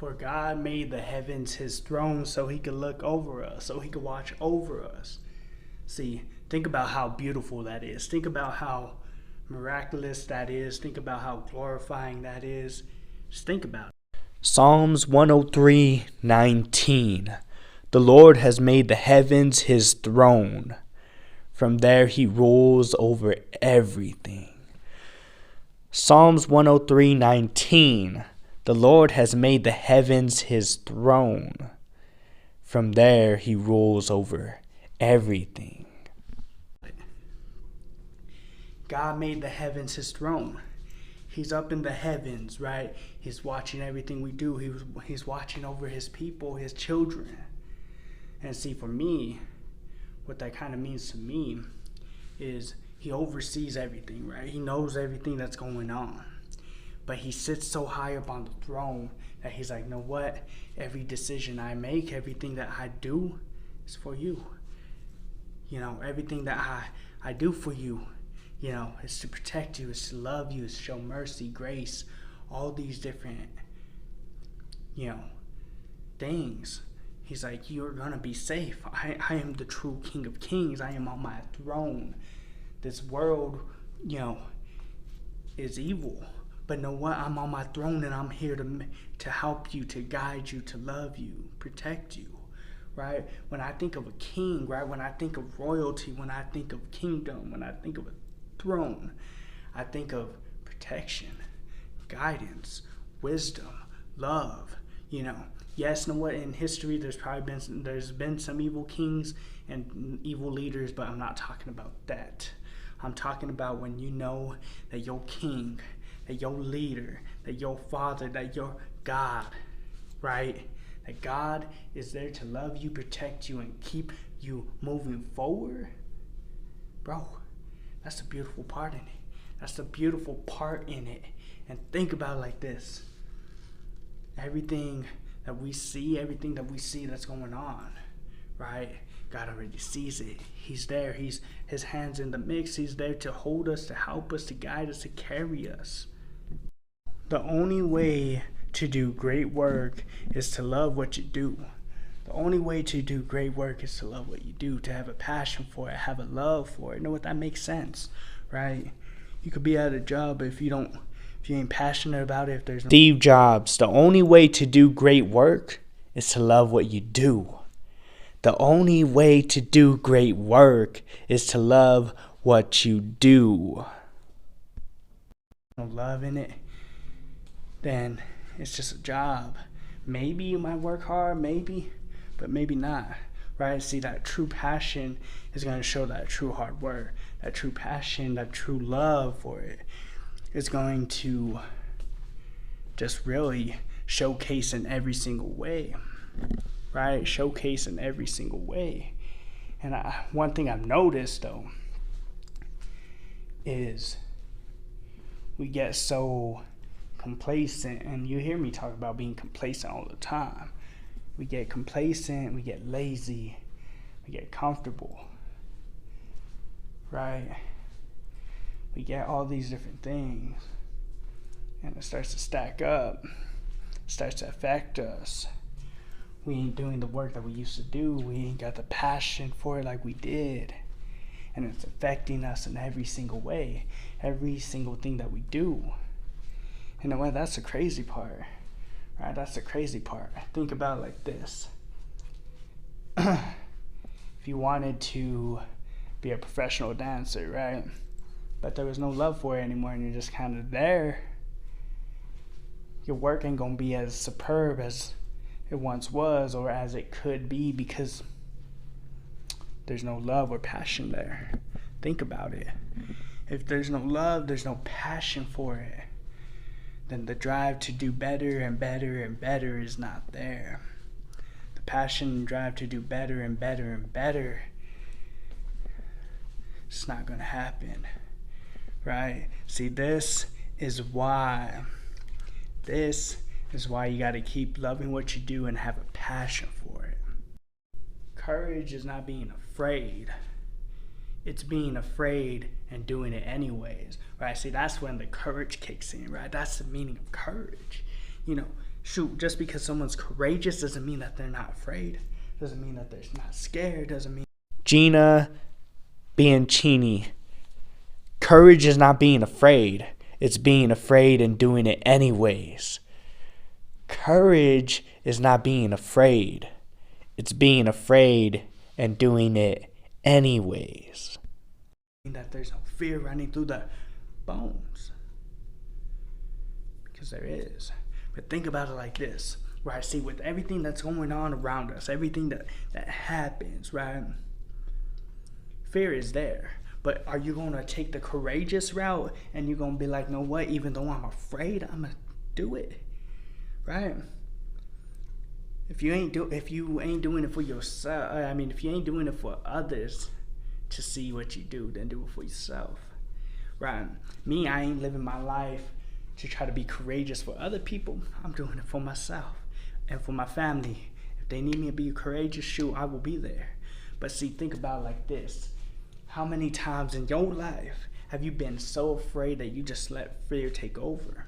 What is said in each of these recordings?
For God made the heavens his throne so he could look over us, so he could watch over us. See, think about how beautiful that is. Think about how miraculous that is. Think about how glorifying that is. Just think about it. Psalms 103:19. The Lord has made the heavens his throne. From there he rules over everything. Psalms 103:19. The Lord has made the heavens his throne. From there he rules over everything. God made the heavens his throne. He's up in the heavens, right? He's watching everything we do. He's watching over his people, his children. And see, for me, what that kind of means to me is he oversees everything, right? He knows everything that's going on. But he sits so high up on the throne that he's like, you know what? Every decision I make, everything that I do is for you. You know, everything that I do for you, you know, is to protect you, is to love you, is to show mercy, grace, all these different, you know, things. He's like, you're going to be safe. I am the true King of Kings. I am on my throne. This world, you know, is evil. But know what? I'm on my throne and I'm here to help you, to guide you, to love you, protect you, right? When I think of a king, right? When I think of royalty, when I think of kingdom, when I think of a throne, I think of protection, guidance, wisdom, love, you know. Yes, know what? In history, there's been some evil kings and evil leaders, but I'm not talking about that. I'm talking about when you know that your king, that your leader, that your father, that your God, right? That God is there to love you, protect you, and keep you moving forward. Bro, that's the beautiful part in it. That's the beautiful part in it. And think about it like this. Everything that we see that's going on, right? God already sees it. He's there. His hand's in the mix. He's there to hold us, to help us, to guide us, to carry us. The only way to do great work is to love what you do. The only way to do great work is to love what you do, to have a passion for it, have a love for it. You know what? That makes sense, right? You could be at a job if you ain't passionate about it. If there's no Steve Jobs, the only way to do great work is to love what you do. The only way to do great work is to love what you do. No love in it, then it's just a job. Maybe you might work hard, maybe, but maybe not, right? See, that true passion is going to show that true hard work, that true passion, that true love for it is going to just really showcase in every single way, right? Showcase in every single way. And one thing I've noticed, though, is we get so complacent, and you hear me talk about being complacent all the time. We get complacent, we get lazy, we get comfortable, right? We get all these different things, and it starts to stack up, it starts to affect us. We ain't doing the work that we used to do. We ain't got the passion for it like we did, and it's affecting us in every single way, every single thing that we do. You know what? That's the crazy part, right? That's the crazy part. Think about it like this. If you wanted to be a professional dancer, right? But there was no love for it anymore, and you're just kind of there, your work ain't gonna be as superb as it once was or as it could be, because there's no love or passion there. Think about it. If there's no love, there's no passion for it, then the drive to do better and better and better is not there. The passion and drive to do better and better and better, it's not gonna happen, right? See, this is why you got to keep loving what you do and have a passion for it. Courage is not being afraid. It's being afraid and doing it anyways, right? See, that's when the courage kicks in, right? That's the meaning of courage. You know, Shoot, just because someone's courageous doesn't mean that they're not afraid. Doesn't mean that they're not scared. Doesn't mean Gina Bianchini. Courage is not being afraid. It's being afraid and doing it anyways. Courage is not being afraid. It's being afraid and doing it anyways. That there's no fear running through the bones. Because there is. But think about it like this, right? See, with everything that's going on around us, everything that happens, right? Fear is there. But are you going to take the courageous route and you're going to be like, no, what? Even though I'm afraid, I'm going to do it, right? If you ain't doing it for yourself, if you ain't doing it for others to see what you do, then do it for yourself, right? Me, I ain't living my life to try to be courageous for other people. I'm doing it for myself and for my family. If they need me to be courageous, shoot, I will be there. But see, think about it like this. How many times in your life have you been so afraid that you just let fear take over?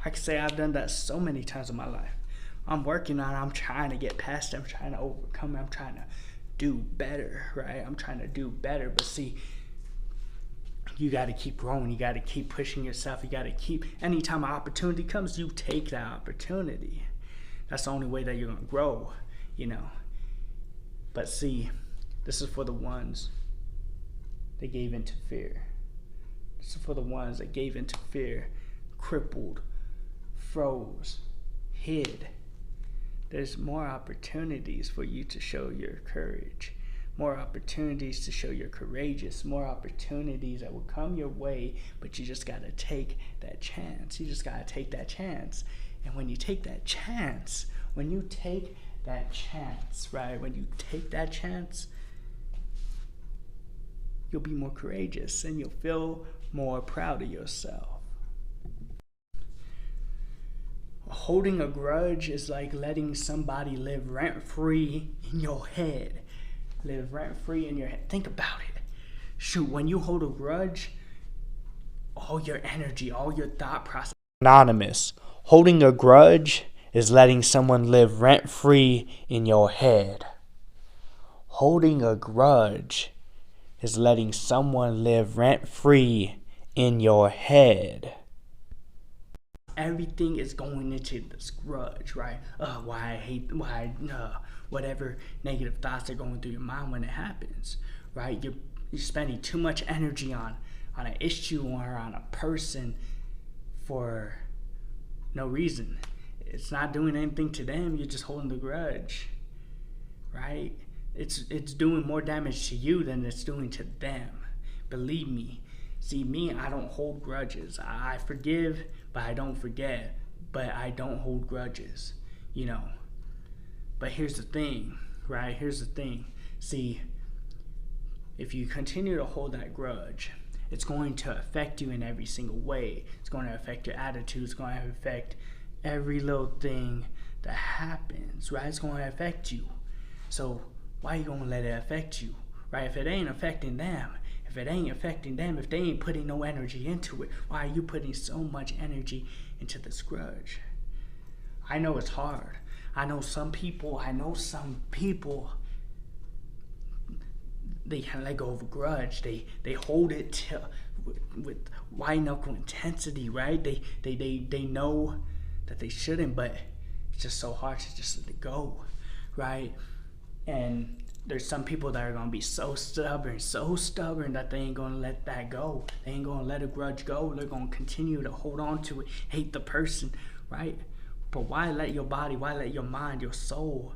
I can say I've done that so many times in my life. I'm working on it. I'm trying to get past it. I'm trying to overcome it. I'm trying to do better, right? I'm trying to do better. But see, you got to keep growing. You got to keep pushing yourself. You got to keep, anytime an opportunity comes, you take that opportunity. That's the only way that you're going to grow, you know. But see, this is for the ones that gave into fear. This is for the ones that gave into fear, crippled, froze, hid. There's more opportunities for you to show your courage, more opportunities to show you're courageous, more opportunities that will come your way, but you just got to take that chance. You just got to take that chance. And when you take that chance, right, when you take that chance, you'll be more courageous and you'll feel more proud of yourself. Holding a grudge is like letting somebody live rent-free in your head. Live rent-free in your head. Think about it. Shoot, when you hold a grudge, all your energy, all your thought process. Anonymous. Holding a grudge is letting someone live rent-free in your head. Holding a grudge is letting someone live rent-free in your head. Everything is going into this grudge, right? Whatever negative thoughts are going through your mind when it happens, right? You're spending too much energy on an issue or on a person for no reason. It's not doing anything to them. You're just holding the grudge, right? It's doing more damage to you than it's doing to them. Believe me. See, me, I don't hold grudges. I forgive, but I don't forget. But I don't hold grudges, you know. But here's the thing, right? Here's the thing. See, if you continue to hold that grudge, it's going to affect you in every single way. It's going to affect your attitude. It's going to affect every little thing that happens, right? It's going to affect you. So why are you going to let it affect you, right? If it ain't affecting them, if they ain't putting no energy into it, why are you putting so much energy into this grudge? I know it's hard. I know some people, they can let go of a grudge. They hold it with white knuckle intensity, right? They know that they shouldn't, but it's just so hard to just let it go, right? And there's some people that are going to be so stubborn that they ain't going to let that go. They ain't going to let a grudge go. They're going to continue to hold on to it, hate the person, right? But why let your body, why let your mind, your soul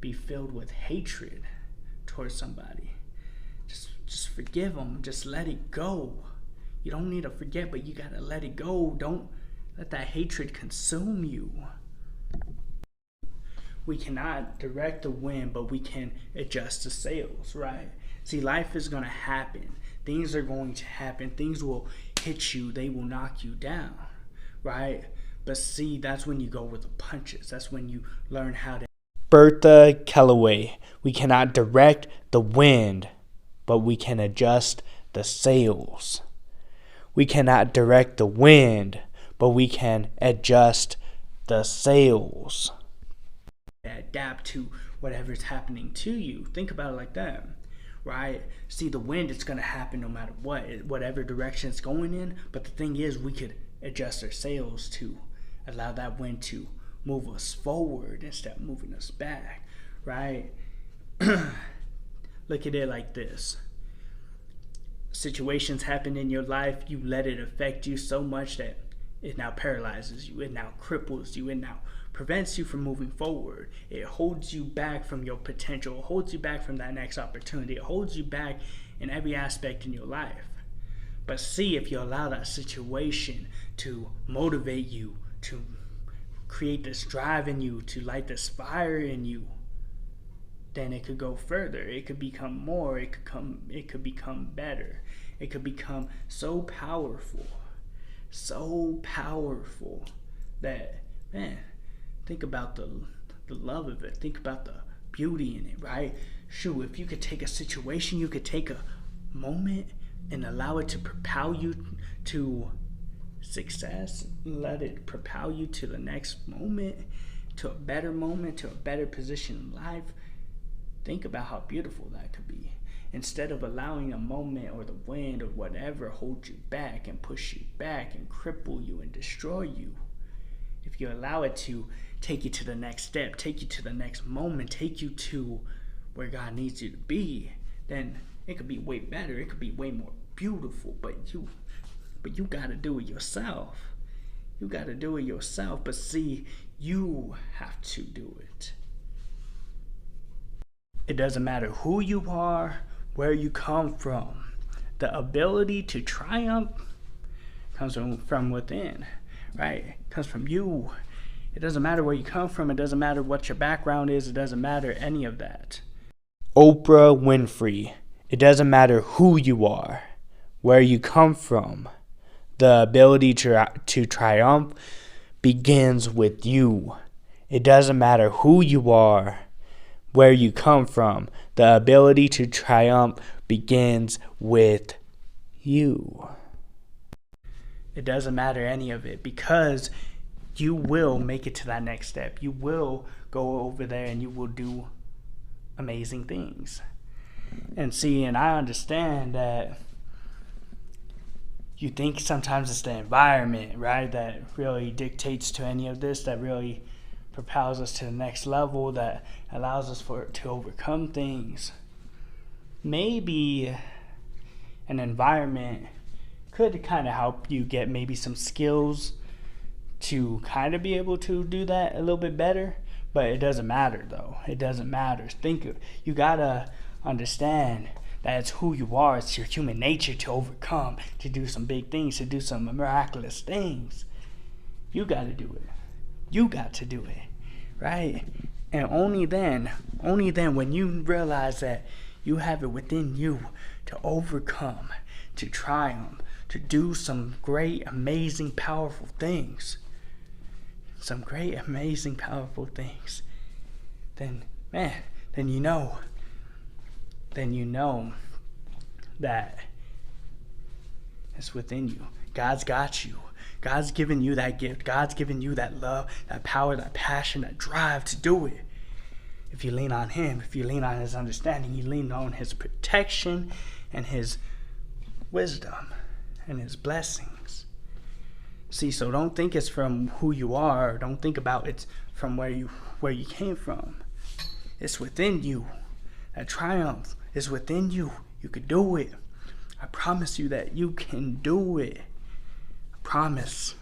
be filled with hatred towards somebody? Just forgive them. Just let it go. You don't need to forget, but you got to let it go. Don't let that hatred consume you. We cannot direct the wind, but we can adjust the sails, right? See, life is going to happen. Things are going to happen. Things will hit you. They will knock you down, right? But see, that's when you go with the punches. That's when you learn how to... Bertha Kellaway. We cannot direct the wind, but we can adjust the sails. We cannot direct the wind, but we can adjust the sails. Adapt to whatever's happening to you. Think about it like that, right? See, the wind is going to happen no matter what, whatever direction it's going in. But the thing is, we could adjust our sails to allow that wind to move us forward instead of moving us back, right? Look at it like this. Situations happen in your life, you let it affect you so much that it now paralyzes you, it now cripples you, it now prevents you from moving forward. It holds you back from your potential, it holds you back from that next opportunity, it holds you back in every aspect in your life. But see, if you allow that situation to motivate you, to create this drive in you, to light this fire in you, then it could go further. It could become more. It could become better. It could become so powerful that, man, think about the love of it. Think about the beauty in it, right? Shoot, if you could take a situation, you could take a moment and allow it to propel you to success, let it propel you to the next moment, to a better position in life. Think about how beautiful that could be. Instead of allowing a moment or the wind or whatever hold you back and push you back and cripple you and destroy you, if you allow it to take you to the next step, take you to the next moment, take you to where God needs you to be, then it could be way better. It could be way more beautiful. But you gotta do it yourself. You gotta do it yourself. But see, you have to do it. It doesn't matter who you are, where you come from. The ability to triumph comes from within, right? It comes from you. It doesn't matter where you come from. It doesn't matter what your background is. It doesn't matter any of that. Oprah Winfrey. It doesn't matter who you are, where you come from. The ability to triumph begins with you. It doesn't matter who you are, where you come from. The ability to triumph begins with you. It doesn't matter any of it, because you will make it to that next step. You will go over there and you will do amazing things. And see, and I understand that you think sometimes it's the environment, right, that really dictates to any of this, that really propels us to the next level, that allows us to overcome things. Maybe an environment could kind of help you get maybe some skills to kind of be able to do that a little bit better, but it doesn't matter though. It doesn't matter. You gotta understand that it's who you are. It's your human nature to overcome, to do some big things, to do some miraculous things. You gotta do it. You got to do it, right? And only then when you realize that you have it within you to overcome, to triumph, to do some great, amazing, powerful things, then, man, then you know that it's within you. God's got you. God's given you that gift. God's given you that love, that power, that passion, that drive to do it. If you lean on Him, if you lean on His understanding, you lean on His protection and His wisdom and His blessings. See, so don't think it's from who you are. Don't think about it's from where you came from. It's within you. That triumph is within you. You could do it. I promise you that you can do it. I promise.